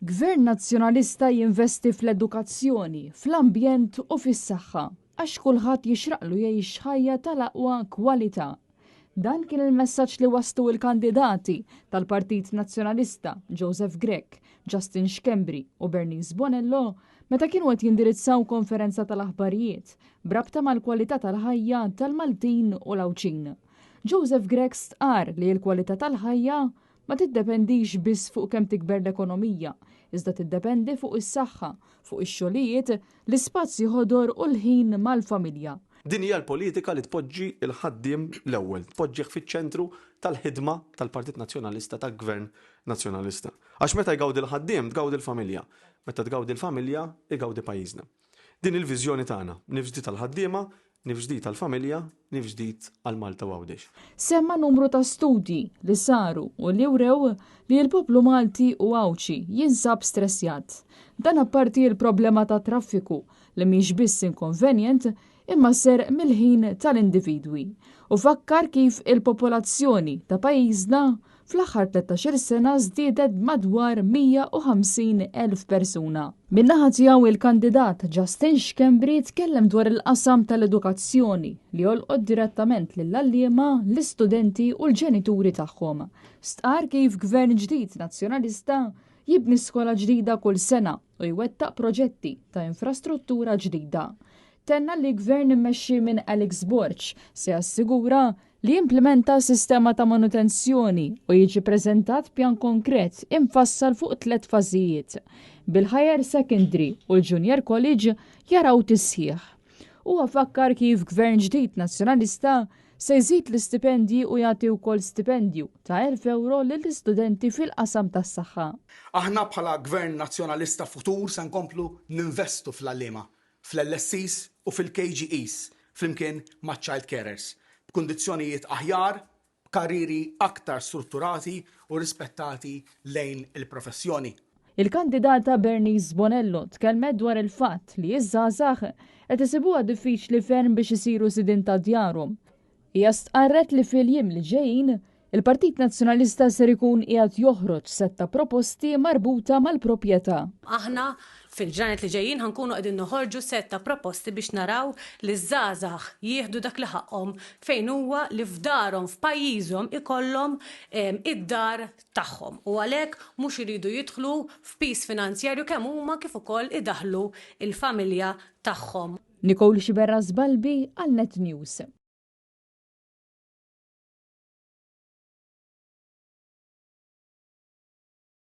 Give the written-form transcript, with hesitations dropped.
Gvern nazzjonalista jinvesti fl-edukazzjoni, fl-ambjent u fis-saħħa għax kulħadd jixraqlu jgħix ħajja tal-aqwa kwalità. Dan kien il-messaġġ li waslu il-kandidati tal-Partit Nazzjonalista Joseph Grech, Justin Schembri u Bernice Bonello meta kienu qed jindirizzaw konferenza tal-aħbarijiet brabta mal-kwalità tal-ħajja tal-Maltin u l-Awċin. Joseph Grech stqar li l-kwalità tal-ħajja ma tiddependix biss fuq kemm tikber l-ekonomija, iżda tiddependi fuq is-saħħa, fuq ix-xogħlijiet, l-ispazji ħodor u l-ħin mal-familja. Din hija l-politika li tpoġġi l-ħaddiem l-ewwel, tpoġġih fiċ-ċentru tal-ħidma tal-Partit Nazzjonalista tal-Gvern Nazzjonalista. Għax meta jgawdi l-ħaddiem tgawdi l-familja, meta tgawdi l-familja igawdi pajjiżna. Din il-viżjoni tagħna, nifġdi tal-ħaddiema, nifġdi tal-familja, nifġdi għal-Malta u Għawdex. Semma numru ta' studji li saru u li wrew li l-poplu Malti u Għawċi jinsab stressjat. Dan apparti l-problema ta' traffiku li mhix biss inconvenient imma ser mill-ħin tal-individwi. U fakkar kif il-popolazzjoni ta' pajjiżna fl-aħħar 13 sena żdiedet madwar 150,000 persuna. Min-naħa tiegħu il-kandidat Justin Schembri tkellem dwar il-qasam tal-edukazzjoni li jolqod direttament lill-għalliema, l-istudenti u l-ġenituri tagħhom. Stqar kif gvern ġdid nazzjonalista jibni skola ġdida kull sena u jwettaq proġetti ta' infrastruttura ġdida. Tenna li gvern immexxi minn Alex Borch se jassigura li implementa sistema ta' manutenzjoni u jiġi preżentat pjan konkret infassal fuq 3 fażijiet. Bil-higher secondary u l-junior college jaraw tisħiħ. Huwa fakkar kif gvern ġdid nazzjonalista se jżid l-istipendji u jagħti wkoll stipendju ta' 1,000 euro lill-istudenti fil-qasam tas-saħħa. Aħna bħala gvern nazzjonalista futur se nkomplu ninvestu fl-għalliema, fl-LSCs u fil-KGEs, flimkien ma' child carers, b'kundizzjonijiet aħjar, karriri aktar strutturati u rispettati lejn il-professjoni. Il-kandidata Bernice Bonello tkellmet dwar il-fatt li iż-żgħażagħ qed isibuha diffiċli ferm biex isiru sidin ta' djarhom. Hija stqarret li fil-jiem li ġejjin il-Partit Nazzjonalista ser ikun qiegħed joħroġ setta proposti marbuta mal-proprjetà. Aħna fil-ġranet li ġejjin ħankunu qegħdin noħorġu setta proposti biex naraw li żgħażagħ jieħdu dak li ħaqhom fejn huwa li f'darhom f'pajjiżhom ikollhom id-dar tagħhom. U għalhekk mhux iridu jidħlu f'pis finanzjarju kemm huma kif ukoll idaħħlu il-familja tagħhom. Nicole Xiberra Żbalbi għal Net News.